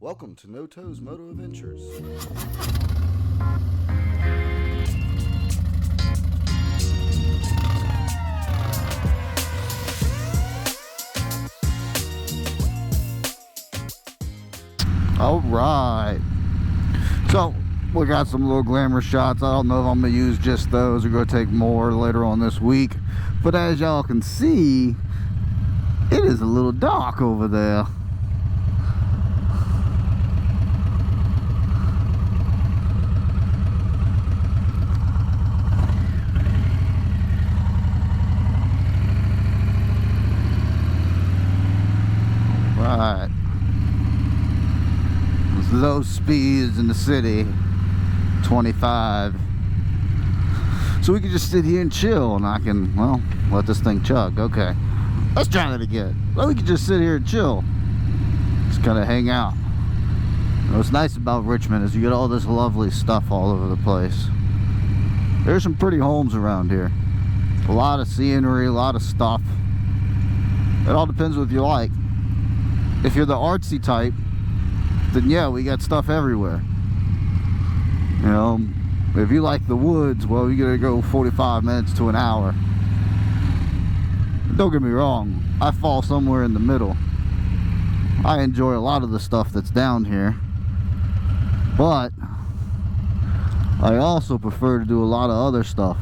Welcome to No Toes Moto-Adventures. Alright, so we got some little glamour shots. I don't know if I'm going to use just those or go take more later on this week, but as y'all can see, it is a little dark over there. Right. Low speeds in the city, 25. So we can just sit here and chill, and I can, well, let this thing chug. Okay, let's try that again. Well, we can just sit here and chill, just kind of hang out. What's nice about Richmond is you get all this lovely stuff all over the place. There's some pretty homes around here, a lot of scenery, a lot of stuff. It all depends what you like. If you're the artsy type, then yeah, we got stuff everywhere. You know, if you like the woods, well, you gotta go 45 minutes to an hour. Don't get me wrong, I fall somewhere in the middle. I enjoy a lot of the stuff that's down here, but I also prefer to do a lot of other stuff.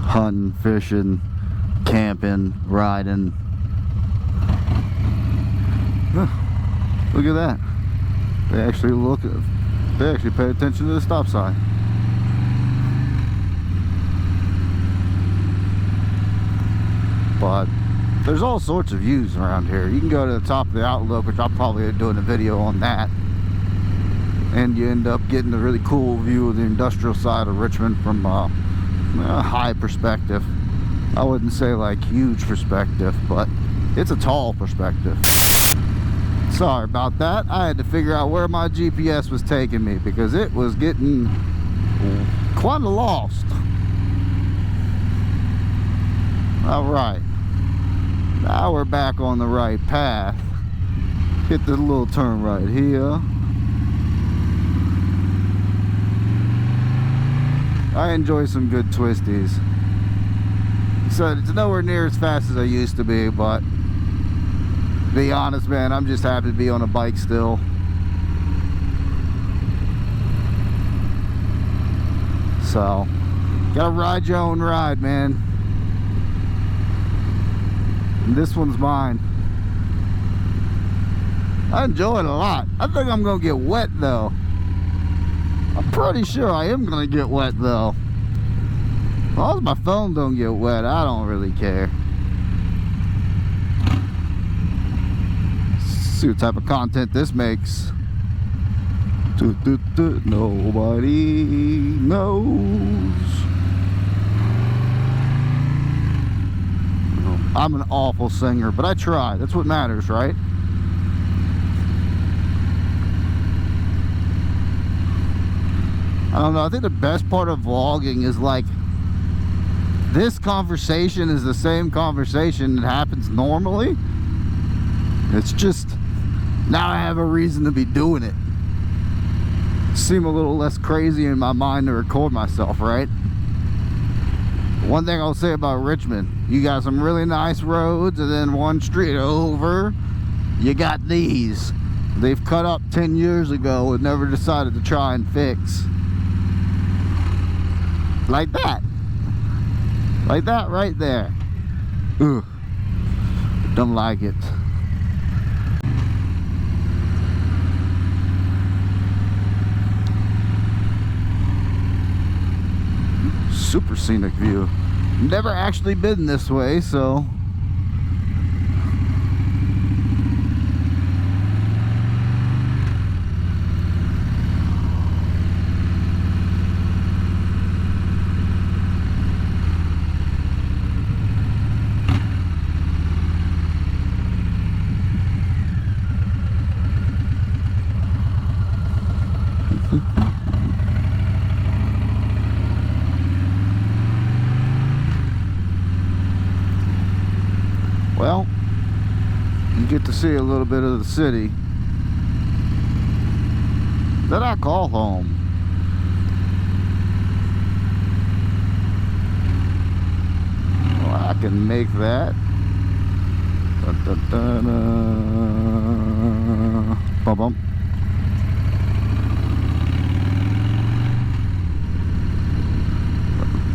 Hunting, fishing, camping, riding. Look at that. They actually pay attention to the stop sign. But there's all sorts of views around here. You can go to the top of the outlook, which I'll probably be doing a video on that. And you end up getting a really cool view of the industrial side of Richmond from a high perspective. I wouldn't say like huge perspective, but it's a tall perspective. Sorry about that. I had to figure out where my GPS was taking me because it was getting quite lost. Alright, now we're back on the right path. Hit this little turn right here. I enjoy some good twisties. So it's nowhere near as fast as I used to be, but to be honest, man, I'm just happy to be on a bike still. So, gotta ride your own ride, man. And this one's mine. I enjoy it a lot. I think I'm gonna get wet though. I'm pretty sure I am gonna get wet though. As long as my phone don't get wet, I don't really care. See what type of content this makes. Nobody knows. I'm an awful singer, but I try. That's what matters, right? I don't know. I think the best part of vlogging is like this conversation is the same conversation that happens normally. It's just now I have a reason to be doing it. Seem a little less crazy in my mind to record myself, right? One thing I'll say about Richmond, you got some really nice roads, and then one street over, you got these. They've cut up 10 years ago and never decided to try and fix. Like that. Like that right there. Ugh. Don't like it. Super scenic view. Never actually been this way, so well, you get to see a little bit of the city. that I call home. Well, I can make that. Dun, dun, dun, bum, bum.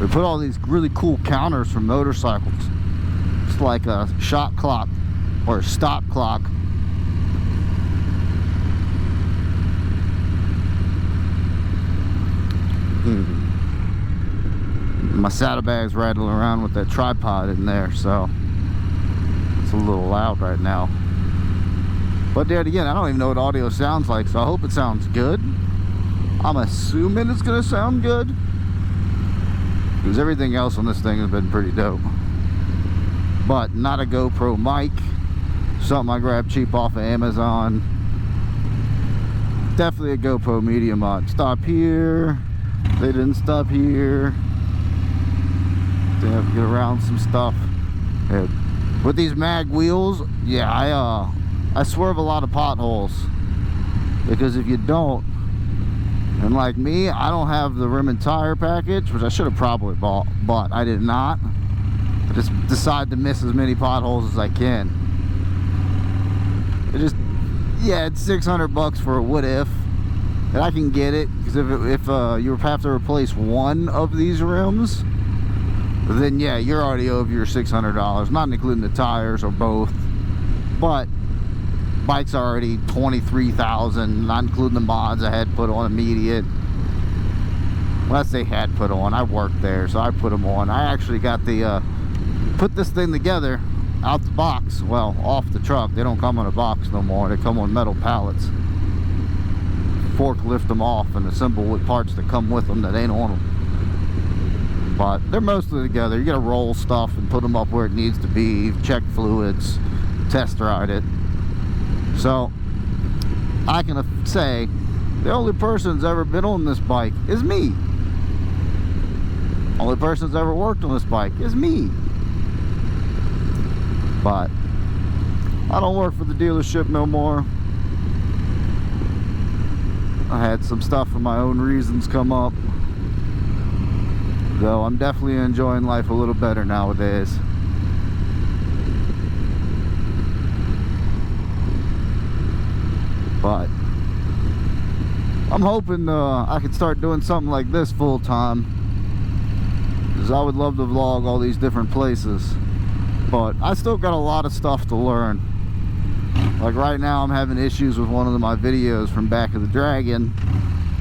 We put all these really cool counters for motorcycles. It's like a shot clock or a stop clock. My saddlebag's rattling around with that tripod in there, so it's a little loud right now. But there again, I don't even know what audio sounds like, so I hope it sounds good. I'm assuming it's gonna sound good, because everything else on this thing has been pretty dope. But not a GoPro mic. Something I grabbed cheap off of Amazon. Definitely a GoPro media mod. Stop here. They didn't stop here. They have to get around some stuff. Yeah. With these mag wheels, yeah, I swerve a lot of potholes, because if you don't, and like me, I don't have the rim and tire package, which I should have probably bought, but I did not. I just decided to miss as many potholes as I can. It just, yeah, it's $600 for a what if, and I can get it, because if you have to replace one of these rims, then yeah, you're already over your $600, not including the tires or both. But bike's already $23,000, not including the mods I had put on immediate. Well, I say had put on, I worked there, so I put them on. I actually got the put this thing together out the box, well, off the truck. They don't come on a box no more, they come on metal pallets. Forklift them off and assemble with parts that come with them that ain't on them. But they're mostly together. You gotta roll stuff and put them up where it needs to be, check fluids, test ride it. So I can say the only person that's ever been on this bike is me. Only person that's ever worked on this bike is me. But I don't work for the dealership no more. I had some stuff for my own reasons come up. Though I'm definitely enjoying life a little better nowadays. But I'm hoping I can start doing something like this full time, because I would love to vlog all these different places. But I still got a lot of stuff to learn. Like right now I'm having issues with one of my videos from Back of the Dragon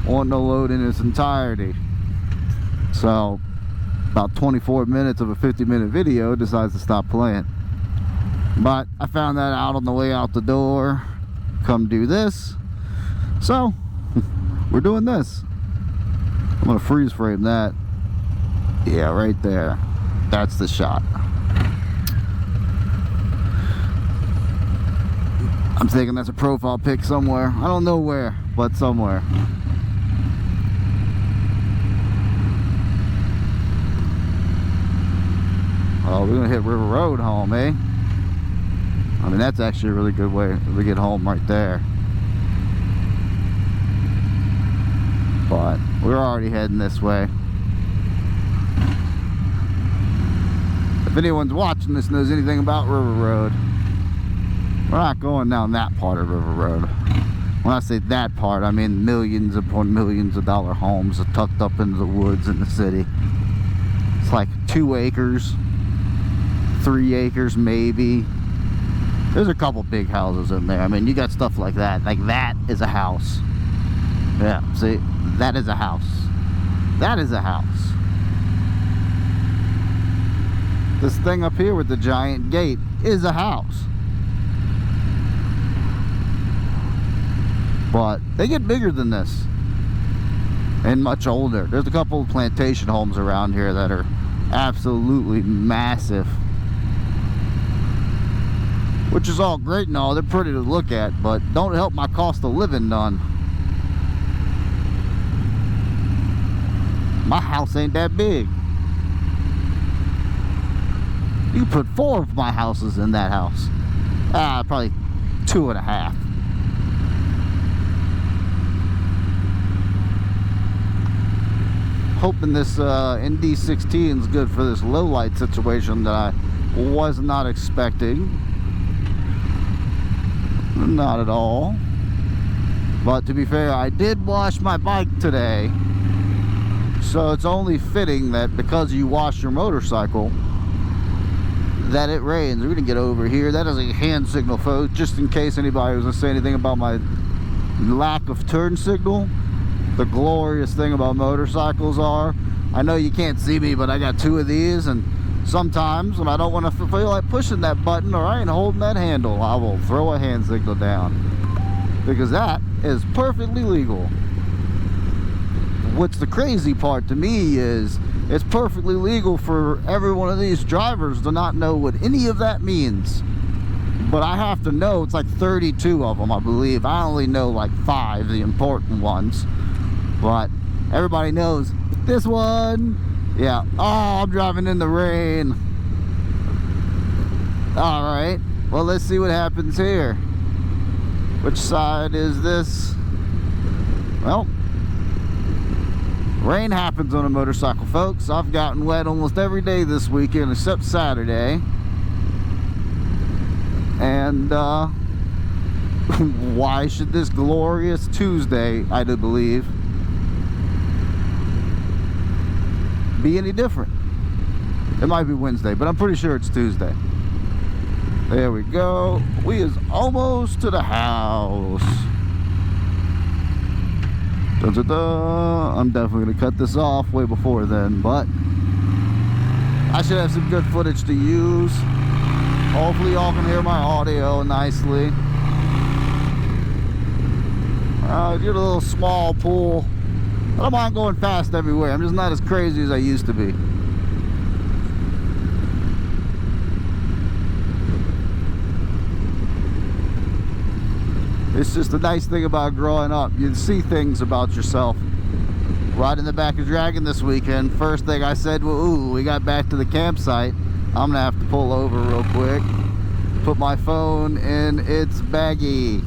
wanting to load in its entirety. So about 24 minutes of a 50-minute video decides to stop playing. But I found that out on the way out the door. Come do this. So we're doing this. I'm gonna freeze frame that. Yeah, right there. That's the shot. I'm thinking that's a profile pic somewhere. I don't know where, but somewhere. Oh, we're gonna hit River Road home, eh? I mean, that's actually a really good way to get home right there. But we're already heading this way. If anyone's watching this knows anything about River Road, we're not going down that part of River Road. When I say that part, I mean millions upon millions of dollar homes tucked up into the woods in the city. It's like 2 acres, 3 acres maybe. There's a couple big houses in there. I mean, you got stuff like that. Like that is a house. Yeah, see, that is a house. That is a house. This thing up here with the giant gate is a house. But they get bigger than this and much older. There's a couple of plantation homes around here that are absolutely massive, which is all great and all. They're pretty to look at, but don't help my cost of living none. My house ain't that big. You can put 4 of my houses in that house. Probably 2.5. hoping this ND16 is good for this low light situation that I was not expecting. Not at all. But to be fair, I did wash my bike today. So it's only fitting that because you wash your motorcycle, that it rains. We're gonna get over here. That is a hand signal, folks, just in case anybody was gonna say anything about my lack of turn signal. The glorious thing about motorcycles are, I know you can't see me, but I got two of these, and sometimes when I don't want to feel like pushing that button or I ain't holding that handle, I will throw a hand signal down, because that is perfectly legal. What's the crazy part to me is it's perfectly legal for every one of these drivers to not know what any of that means. But I have to know. It's like 32 of them, I believe. I only know like 5, the important ones. But everybody knows this one. Yeah. Oh, I'm driving in the rain. All right. Well, let's see what happens here. Which side is this? Well, rain happens on a motorcycle, folks. I've gotten wet almost every day this weekend except Saturday. And why should this glorious Tuesday, I do believe, be any different? It might be Wednesday, but I'm pretty sure it's Tuesday. There we go. We is almost to the house. I'm definitely going to cut this off way before then, but I should have some good footage to use. Hopefully y'all can hear my audio nicely. Get a little small pool. I don't mind going fast everywhere. I'm just not as crazy as I used to be. It's just a nice thing about growing up. You see things about yourself. Riding the back of Dragon this weekend, first thing I said, well, ooh, we got back to the campsite. I'm gonna have to pull over real quick, put my phone in its baggie.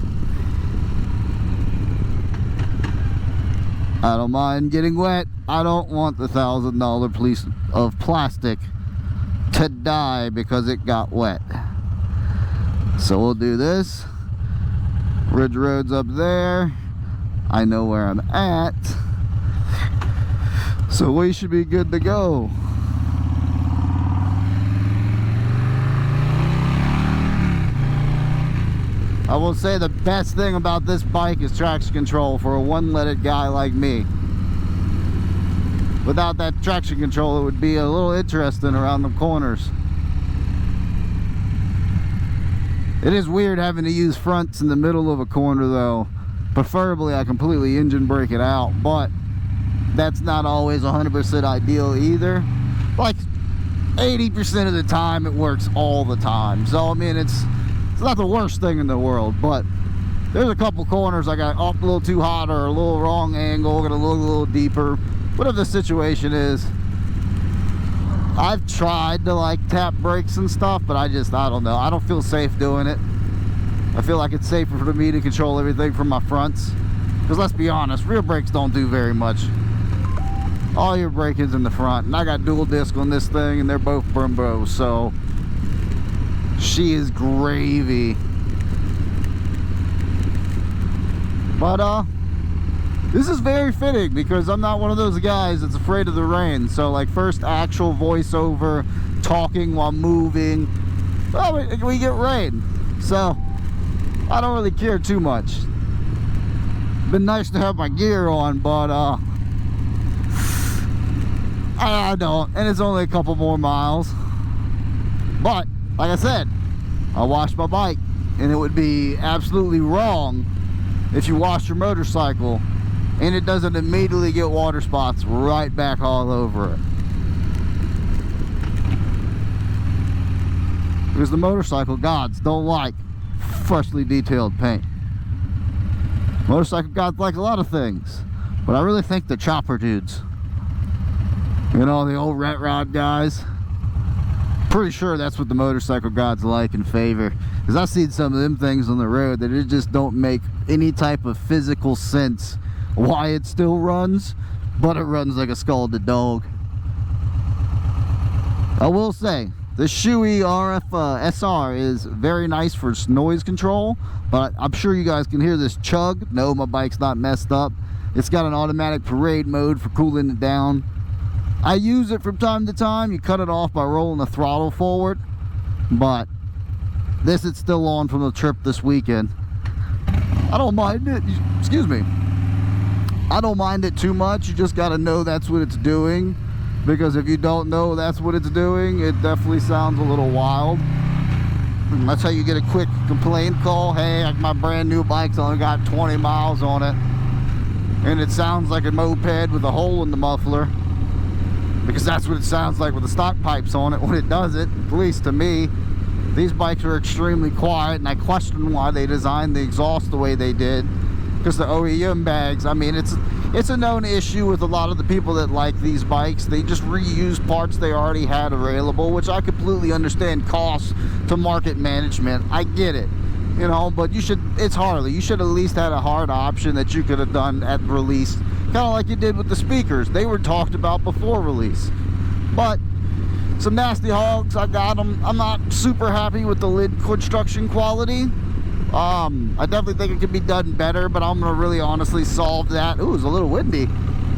I don't mind getting wet. I don't want the $1,000 piece of plastic to die because it got wet. So we'll do this. Ridge Road's up there. I know where I'm at. So we should be good to go. I will say the best thing about this bike is traction control for a one-legged guy like me. Without that traction control, it would be a little interesting around the corners. It is weird having to use fronts in the middle of a corner though. Preferably I completely engine brake it out, but that's not always 100% ideal either. Like 80% of the time it works all the time. So I mean it's not the worst thing in the world, but there's a couple corners I got up a little too hot or a little wrong angle, gonna look a little deeper. Whatever the situation is, I've tried to like tap brakes and stuff, but I don't know. I don't feel safe doing it. I feel like it's safer for me to control everything from my fronts. Because let's be honest, rear brakes don't do very much. All your braking's in the front. And I got dual disc on this thing and they're both Brembo, so she is gravy. But this is very fitting because I'm not one of those guys that's afraid of the rain. So like first actual voiceover, talking while moving, well, we get rain. So I don't really care too much. Been nice to have my gear on, but I don't. And it's only a couple more miles. But like I said, I washed my bike, and it would be absolutely wrong if you wash your motorcycle and it doesn't immediately get water spots right back all over it. Because the motorcycle gods don't like freshly detailed paint. Motorcycle gods like a lot of things, but I really think the chopper dudes, you know, the old rat rod guys, pretty sure that's what the motorcycle gods like and favor. Because I've seen some of them things on the road that it just don't make any type of physical sense why it still runs, but it runs like a scalded dog. I will say, the Shoei RF SR is very nice for noise control, but I'm sure you guys can hear this chug. No, my bike's not messed up. It's got an automatic parade mode for cooling it down. I use it from time to time. You cut it off by rolling the throttle forward, but this is still on from the trip this weekend. I don't mind it. Excuse me. I don't mind it too much. You just got to know that's what it's doing, because if you don't know that's what it's doing, it definitely sounds a little wild. And that's how you get a quick complaint call. Hey, my brand new bike's only got 20 miles on it, and it sounds like a moped with a hole in the muffler, because that's what it sounds like with the stock pipes on it when it does it, at least to me. These bikes are extremely quiet, and I question why they designed the exhaust the way they did, because the OEM bags, I mean, it's a known issue with a lot of the people that like these bikes. They just reuse parts they already had available, which I completely understand costs to market management. I get it. You know, but it's Harley. You should at least had a hard option that you could have done at release. Kind of like you did with the speakers. They were talked about before release. But some nasty hogs, I got them. I'm not super happy with the lid construction quality. I definitely think it could be done better, but I'm going to really honestly solve that. Ooh, it's a little windy.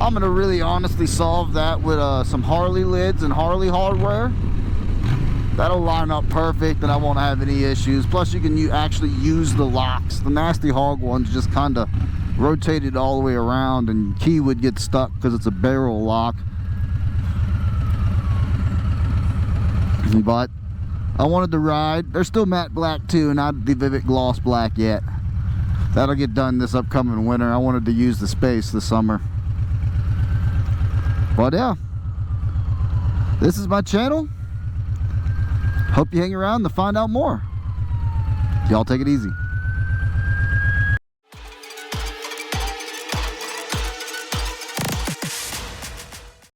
I'm going to really honestly solve that with some Harley lids and Harley hardware. That'll line up perfect, and I won't have any issues. Plus, you can actually use the locks. The nasty hog ones just kind of rotated all the way around, and key would get stuck because it's a barrel lock. But I wanted to ride. They're still matte black too, not the vivid gloss black yet. That'll get done this upcoming winter. I wanted to use the space this summer. But yeah, this is my channel. Hope you hang around to find out more. Y'all take it easy.